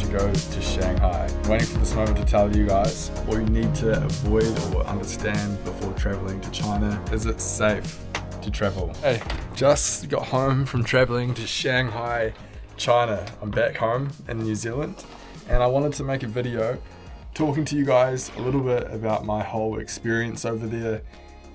to go to Shanghai. I'm waiting for this moment to tell you guys what you need to avoid or understand before traveling to China. Is it safe to travel? Hey, just got home from traveling to Shanghai, China. I'm back home in New Zealand, and I wanted to make a video talking to you guys a little bit about my whole experience over there,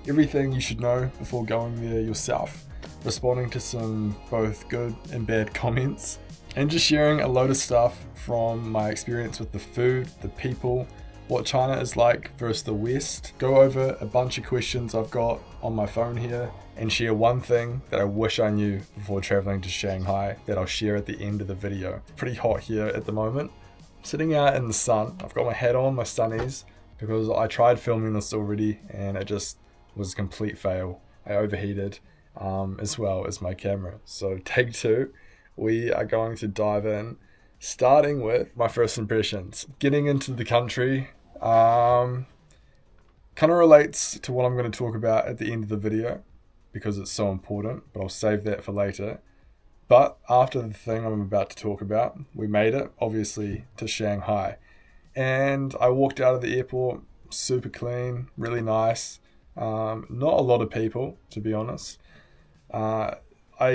everything you should know before going there yourself, responding to some both good and bad comments, and just sharing a load of stuff from my experience with the food, the people, what China is like versus the West. Go over a bunch of questions I've got on my phone here and share one thing that I wish I knew before traveling to Shanghai that I'll share at the end of the video. Pretty hot here at the moment. Sitting out in the sun. I've got my hat on, my sunnies, because I tried filming this already and it just was a complete fail. I overheated as well as my camera. So take two, we are going to dive in, starting with my first impressions. Getting into the country kind of relates to what I'm going to talk about at the end of the video because it's so important, but I'll save that for later. But after the thing I'm about to talk about, we made it, obviously, to Shanghai. And I walked out of the airport, super clean, really nice. Not a lot of people, to be honest. I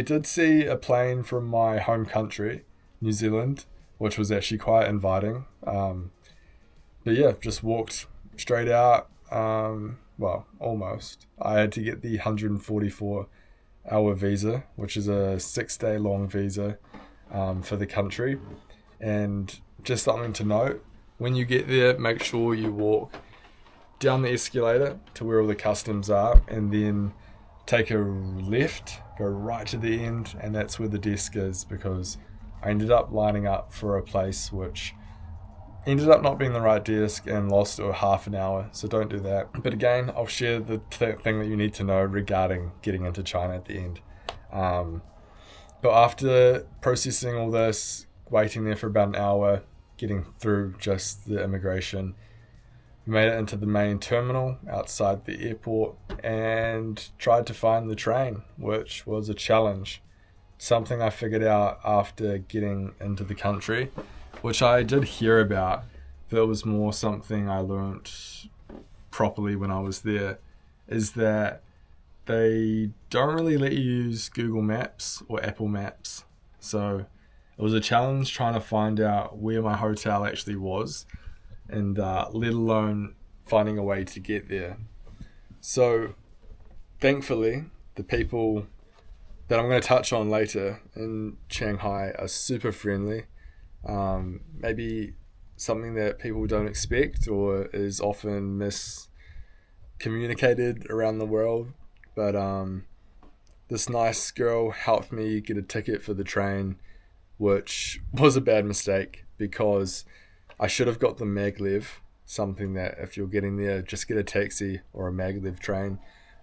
did see a plane from my home country, New Zealand, which was actually quite inviting. But yeah, just walked straight out. Well, almost. I had to get the 144-hour visa, which is a 6-day long visa for the country. And just something to note, when you get there, make sure you walk down the escalator to where all the customs are and then take a left, go right to the end, and that's where the desk is, because I ended up lining up for a place which ended up not being the right desk and lost a half an hour, so don't do that. But again, I'll share the thing that you need to know regarding getting into China at the end. But after processing all this, waiting there for about an hour, getting through just the immigration, we made it into the main terminal outside the airport and tried to find the train, which was a challenge. Something I figured out after getting into the country, which I did hear about, but it was more something I learnt properly when I was there, is that they don't really let you use Google Maps or Apple Maps. So it was a challenge trying to find out where my hotel actually was, and let alone finding a way to get there. So thankfully, the people that I'm going to touch on later in Shanghai are super friendly. Maybe something that people don't expect or is often miscommunicated around the world. But this nice girl helped me get a ticket for the train, which was a bad mistake because I should have got the maglev, something that if you're getting there, just get a taxi or a maglev train.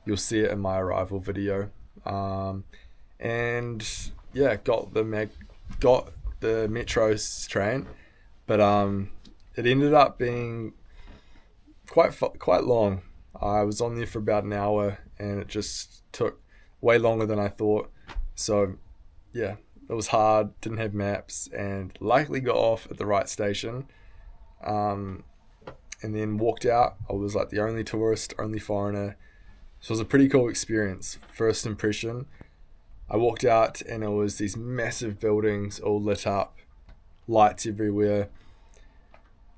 You'll see it in my arrival video. And yeah, got the metro's train, but it ended up being quite long. I was on there for about an hour and it just took way longer than I thought. So yeah, it was hard, didn't have maps, and likely got off at the right station. And then walked out. I was like the only tourist, only foreigner. So it was a pretty cool experience. First impression, I walked out and it was these massive buildings all lit up, lights everywhere.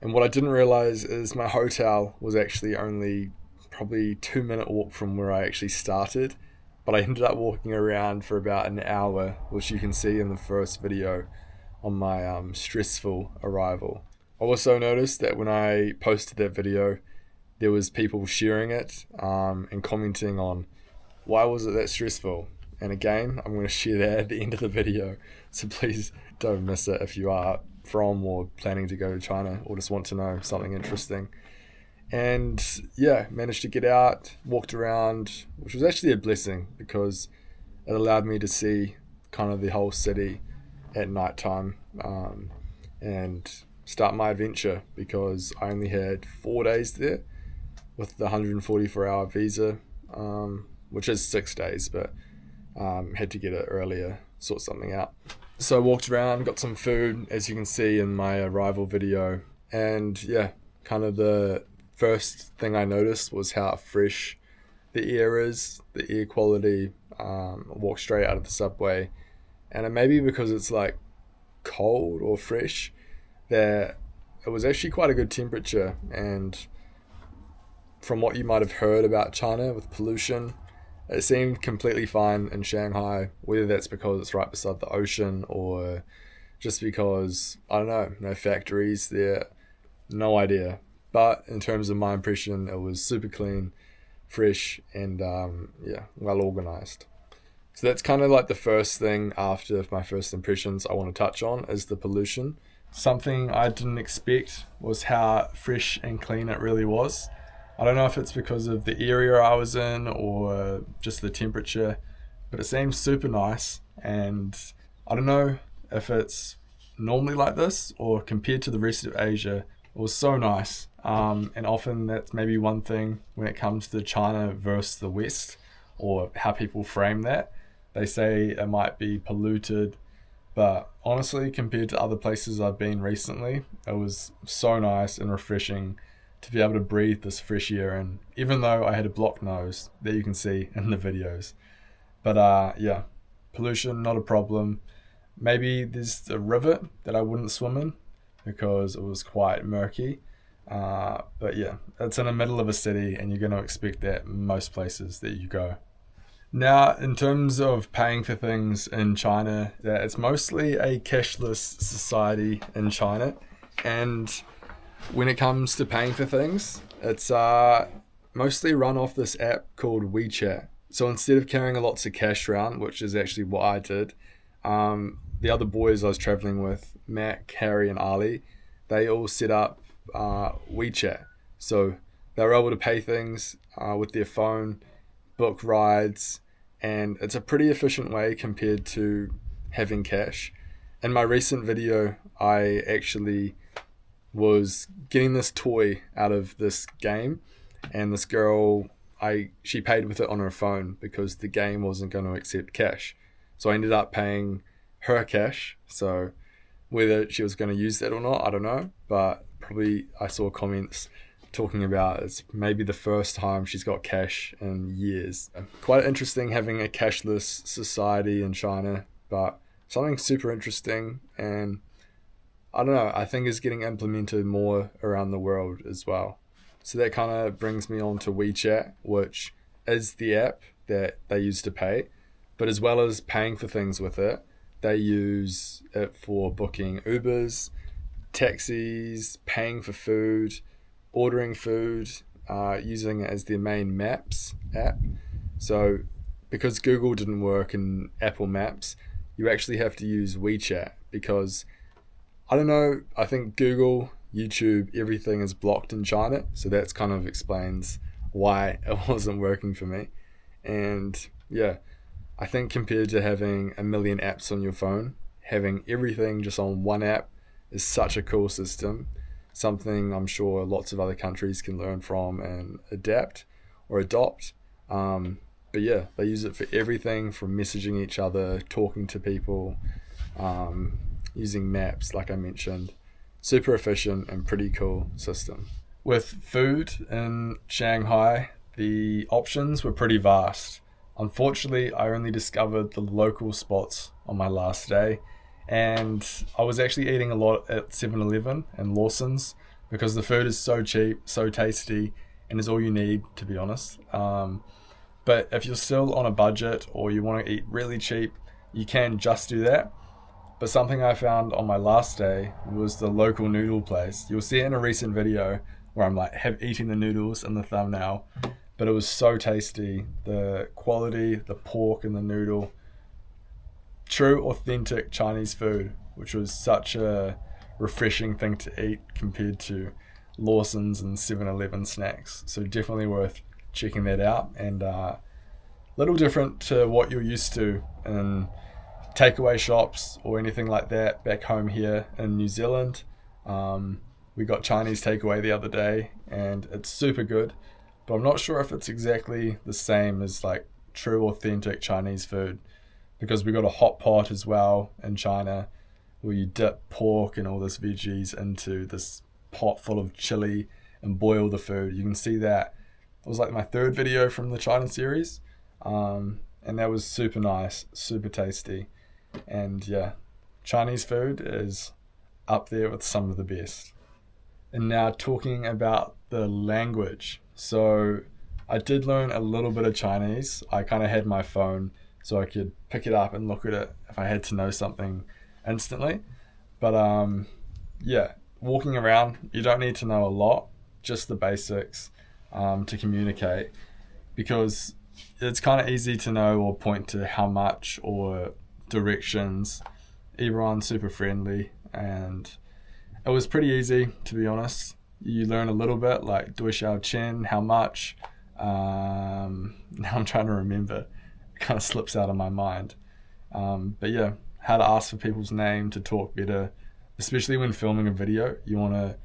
And what I didn't realize is my hotel was actually only probably 2-minute walk from where I actually started, but I ended up walking around for about an hour, which you can see in the first video on my stressful arrival. I also noticed that when I posted that video, there was people sharing it and commenting on why was it that stressful. And again, I'm going to share that at the end of the video, so please don't miss it if you are from or planning to go to China or just want to know something interesting. And yeah, managed to get out, walked around, which was actually a blessing because it allowed me to see kind of the whole city at nighttime and start my adventure, because I only had 4 days there with the 144-hour visa, which is 6 days, but had to get it earlier, sort something out. So I walked around, got some food, as you can see in my arrival video. And yeah, kind of the first thing I noticed was how fresh the air is, the air quality. Walked straight out of the subway. And it may be because it's like cold or fresh that it was actually quite a good temperature. And from what you might have heard about China with pollution, it seemed completely fine in Shanghai, whether that's because it's right beside the ocean or just because, I don't know, no factories there, no idea. But in terms of my impression, it was super clean, fresh, and yeah, well organized. So that's kind of like the first thing after my first impressions I want to touch on is the pollution. Something I didn't expect was how fresh and clean it really was. I don't know if it's because of the area I was in or just the temperature, but it seems super nice. And I don't know if it's normally like this or compared to the rest of Asia, it was so nice. And often that's maybe one thing when it comes to China versus the West or how people frame that. They say it might be polluted, but honestly, compared to other places I've been recently, it was so nice and refreshing to be able to breathe this fresh air in, even though I had a blocked nose that you can see in the videos. But yeah, pollution, not a problem. Maybe there's a river that I wouldn't swim in because it was quite murky. But yeah, it's in the middle of a city and you're going to expect that most places that you go. Now, in terms of paying for things in China, it's mostly a cashless society in China. And when it comes to paying for things, it's mostly run off this app called WeChat. So instead of carrying lots of cash around, which is actually what I did, the other boys I was traveling with, Matt, Harry, and Ali, they all set up WeChat. So they were able to pay things with their phone, book rides, and it's a pretty efficient way compared to having cash. In my recent video, I actually was getting this toy out of this game, and this girl, she paid with it on her phone because the game wasn't going to accept cash. So I ended up paying her cash. So whether she was going to use that or not, I don't know, but probably I saw comments talking about it's maybe the first time she's got cash in years. Quite interesting having a cashless society in China, but something super interesting, and I don't know, I think is getting implemented more around the world as well. So that kind of brings me on to WeChat, which is the app that they use to pay, but as well as paying for things with it, they use it for booking Ubers, taxis, paying for food, ordering food, using it as their main Maps app. So because Google didn't work in Apple Maps, you actually have to use WeChat because, I don't know, I think Google, YouTube, everything is blocked in China. So that's kind of explains why it wasn't working for me. And yeah, I think compared to having a million apps on your phone, having everything just on one app is such a cool system. Something I'm sure lots of other countries can learn from and adapt or adopt. But yeah, they use it for everything from messaging each other, talking to people, using maps, like I mentioned. Super efficient and pretty cool system. With food in Shanghai, the options were pretty vast. Unfortunately, I only discovered the local spots on my last day, and I was actually eating a lot at 7-Eleven and Lawson's because the food is so cheap, so tasty, and is all you need, to be honest. But if you're still on a budget or you want to eat really cheap, you can just do that. But something I found on my last day was the local noodle place. You'll see it in a recent video where I'm like eating the noodles in the thumbnail, but it was so tasty. The quality, the pork in the noodle, true authentic Chinese food, which was such a refreshing thing to eat compared to Lawson's and 7-Eleven snacks. So definitely worth checking that out, and little different to what you're used to in takeaway shops or anything like that back home here in New Zealand. We got Chinese takeaway the other day and it's super good, but I'm not sure if it's exactly the same as like true authentic Chinese food. because we got a hot pot as well in China where you dip pork and all this veggies into this pot full of chili and boil the food. You can see that it was like my third video from the China series, and that was super nice, super tasty. And yeah, Chinese food is up there with some of the best. And now talking about the language. So I did learn a little bit of Chinese. I kind of had my phone so I could pick it up and look at it if I had to know something instantly. But yeah, walking around, you don't need to know a lot, just the basics to communicate, because it's kind of easy to know or point to how much or directions. Everyone's super friendly, and it was pretty easy, to be honest. You learn a little bit, like Dui Xiao Chen, how much. Now I'm trying to remember. It kind of slips out of my mind. But yeah, how to ask for people's name to talk better, especially when filming a video. You want to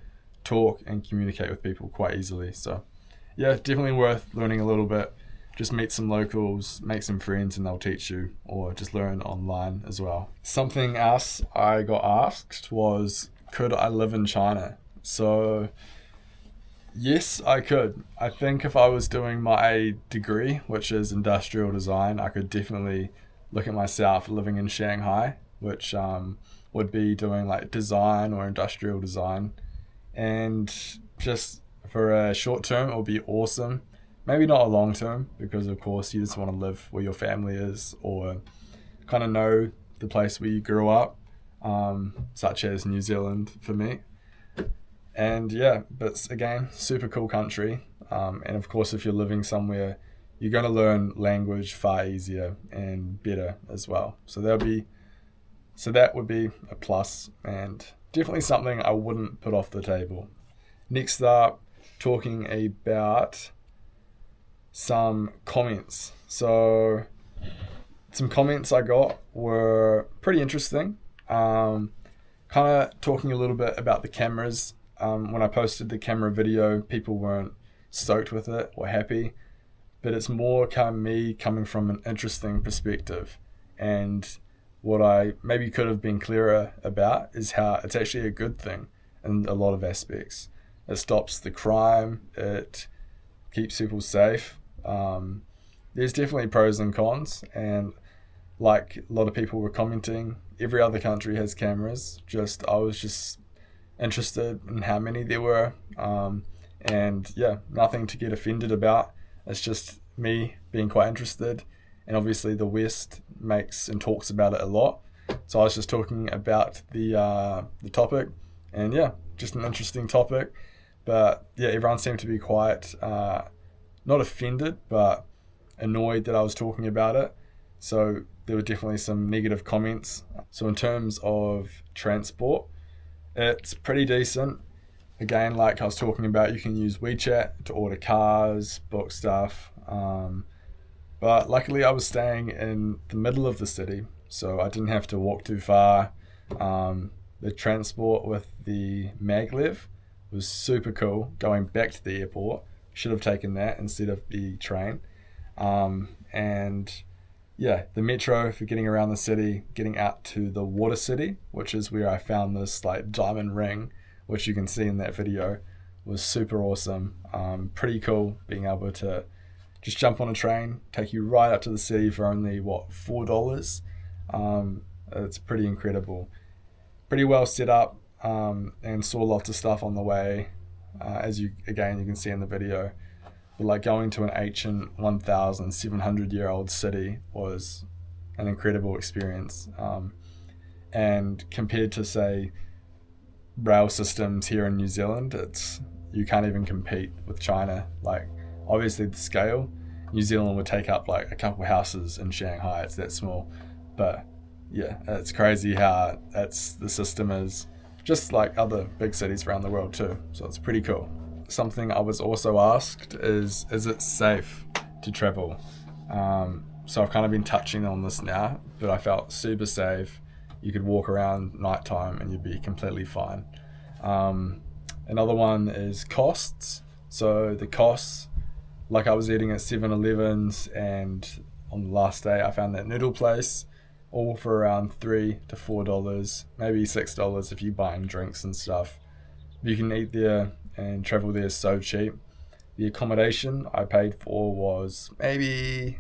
talk and communicate with people quite easily. So yeah, definitely worth learning a little bit. Just meet some locals, make some friends, and they'll teach you, or just learn online as well. Something else I got asked was, could I live in China? So yes, I could. I think if I was doing my degree, which is industrial design, I could definitely look at myself living in Shanghai, which would be doing like design or industrial design. And just for a short term, it would be awesome. Maybe not a long term, because of course you just want to live where your family is, or kind of know the place where you grew up, such as New Zealand for me. And yeah, but again, super cool country. And of course, if you're living somewhere, you're going to learn language far easier and better as well. So that would be a plus, and definitely something I wouldn't put off the table. Next up, talking about some comments. So some comments I got were pretty interesting. Kind of talking a little bit about the cameras. When I posted the camera video, people weren't stoked with it or happy, but it's more kind of me coming from an interesting perspective. And what I maybe could have been clearer about is how it's actually a good thing in a lot of aspects. It stops the crime, it keeps people safe. There's definitely pros and cons, and like a lot of people were commenting, every other country has cameras. I was just interested in how many there were, and yeah, nothing to get offended about. It's just me being quite interested, and obviously the West makes and talks about it a lot. So I was just talking about the topic, and yeah, just an interesting topic. But yeah, everyone seemed to be quite not offended, but annoyed that I was talking about it. So there were definitely some negative comments. So in terms of transport, it's pretty decent. Again, like I was talking about, you can use WeChat to order cars, book stuff. But luckily I was staying in the middle of the city, so I didn't have to walk too far. The transport with the maglev was super cool. Going back to the airport, should have taken that instead of the train. And yeah, the metro for getting around the city, getting out to the water city, which is where I found this like diamond ring, which you can see in that video, was super awesome. Pretty cool being able to just jump on a train, take you right up to the city for only $4. It's pretty incredible. Pretty well set up, and saw lots of stuff on the way, as you can see in the video. But like going to an ancient 1,700-year-old city was an incredible experience. And compared to, say, rail systems here in New Zealand, you can't even compete with China. Like, obviously the scale, New Zealand would take up like a couple houses in Shanghai. It's that small. But yeah, it's crazy how the system is, just like other big cities around the world too. So it's pretty cool. Something I was also asked is it safe to travel? So I've kind of been touching on this now, but I felt super safe. You could walk around nighttime and you'd be completely fine. Another one is costs. So the costs, like I was eating at 7-Elevens, and on the last day I found that noodle place, all for around $3 to $4, maybe $6 if you're buying drinks and stuff. You can eat there and travel there so cheap. The accommodation I paid for was maybe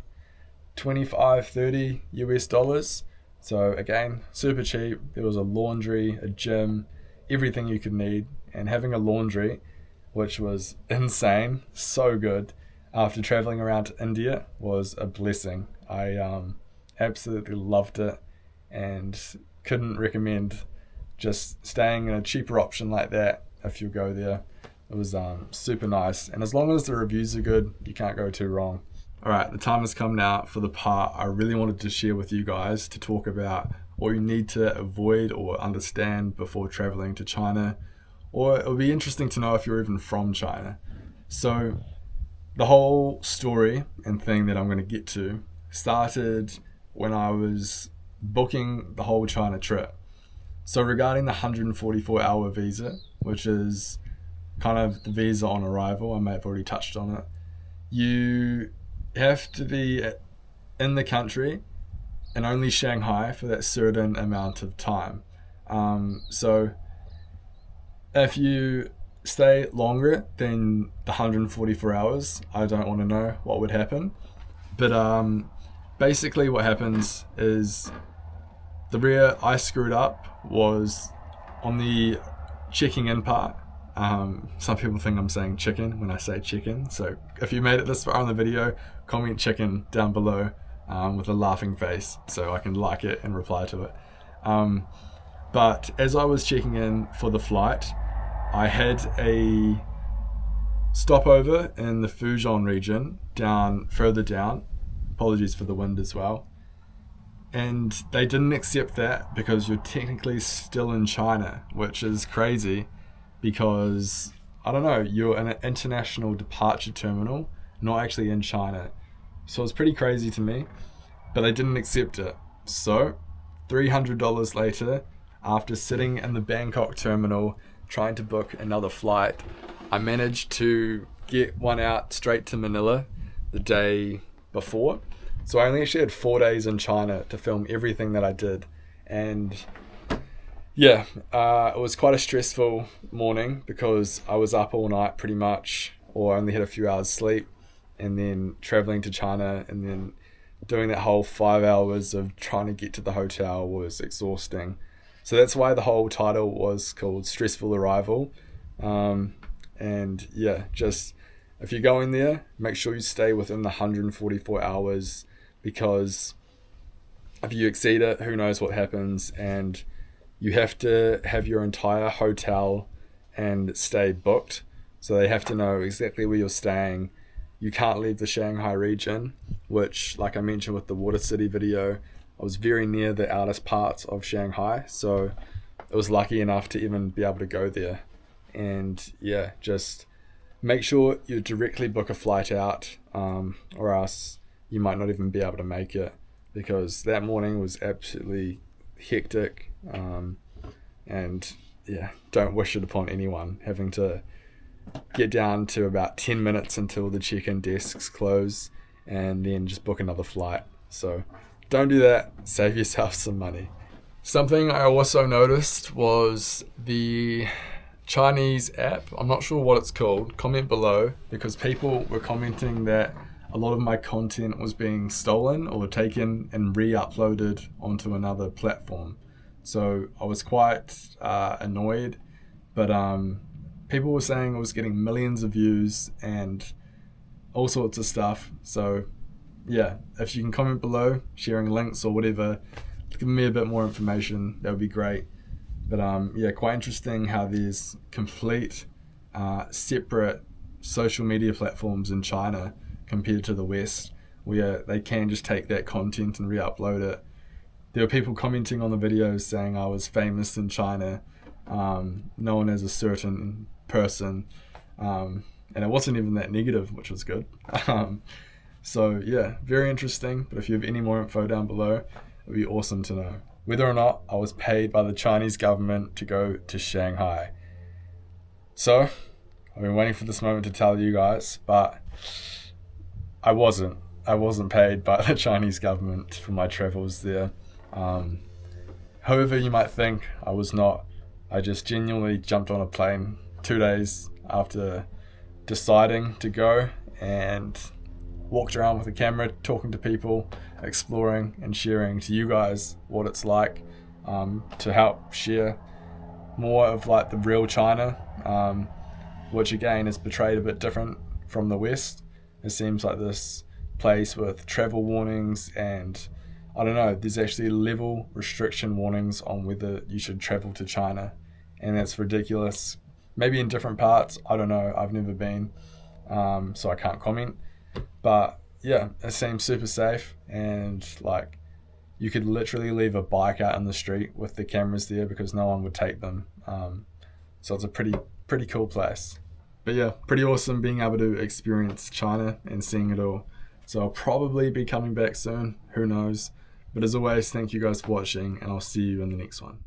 25-30 US dollars. So again, super cheap. There was a laundry, a gym, everything you could need. And having a laundry, which was insane, so good, after traveling around to India, was a blessing. I absolutely loved it and couldn't recommend just staying in a cheaper option like that if you go there. It was super nice, and as long as the reviews are good, you can't go too wrong. Alright, the time has come now for the part I really wanted to share with you guys to talk about what you need to avoid or understand before traveling to China, or it would be interesting to know if you're even from China. So the whole story and thing that I'm going to get to started when I was booking the whole China trip. So regarding the 144-hour visa, which is kind of the visa on arrival, I may have already touched on it. You have to be in the country and only Shanghai for that certain amount of time. So if you stay longer than the 144 hours, I don't want to know what would happen. But basically what happens is where I screwed up was on the checking in part. Some people think I'm saying chicken when I say chicken. So if you made it this far on the video, comment chicken down below with a laughing face so I can like it and reply to it. But as I was checking in for the flight, I had a stopover in the Fujian region further down. Apologies for the wind as well. And they didn't accept that because you're technically still in China, which is crazy because, I don't know, you're in an international departure terminal, not actually in China. So it's pretty crazy to me, but they didn't accept it. So $300 later, after sitting in the Bangkok terminal trying to book another flight, I managed to get one out straight to Manila the day before. So I only actually had 4 days in China to film everything that I did. And yeah, it was quite a stressful morning because I was up all night pretty much, or I only had a few hours sleep, and then traveling to China and then doing that whole 5 hours of trying to get to the hotel was exhausting. So that's why the whole title was called Stressful Arrival. And yeah, just if you're going there, make sure you stay within the 144 hours because if you exceed it, who knows what happens. And you have to have your entire hotel and stay booked. So they have to know exactly where you're staying. You can't leave the Shanghai region, which, like I mentioned with the Water City video, I was very near the outer parts of Shanghai. So I was lucky enough to even be able to go there. And yeah, just make sure you directly book a flight out, or else you might not even be able to make it, because that morning was absolutely hectic. And yeah, don't wish it upon anyone, having to get down to about 10 minutes until the check-in desks close and then just book another flight. So don't do that, save yourself some money. Something I also noticed was the Chinese app. I'm not sure what it's called. Comment below, because people were commenting that a lot of my content was being stolen or taken and re-uploaded onto another platform. So I was quite annoyed, but people were saying I was getting millions of views and all sorts of stuff. So yeah, if you can comment below, sharing links or whatever, give me a bit more information, that would be great. But yeah, quite interesting how there's complete separate social media platforms in China compared to the West, where they can just take that content and re-upload it. There were people commenting on the videos saying I was famous in China, known as a certain person, and it wasn't even that negative, which was good. So yeah, very interesting. But if you have any more info down below, it would be awesome to know. Whether or not I was paid by the Chinese government to go to Shanghai. So I've been waiting for this moment to tell you guys, but I wasn't paid by the Chinese government for my travels there. However you might think, I was not. I just genuinely jumped on a plane 2 days after deciding to go and walked around with a camera, talking to people, exploring and sharing to you guys what it's like, to help share more of like the real China, which again is portrayed a bit different from the West. It seems like this place with travel warnings, and I don't know, there's actually level restriction warnings on whether you should travel to China, and that's ridiculous. Maybe in different parts, I don't know, I've never been, so I can't comment. But yeah, it seems super safe, and like you could literally leave a bike out in the street with the cameras there because no one would take them. So it's a pretty cool place. But yeah, pretty awesome being able to experience China and seeing it all. So I'll probably be coming back soon, who knows. But as always, thank you guys for watching, and I'll see you in the next one.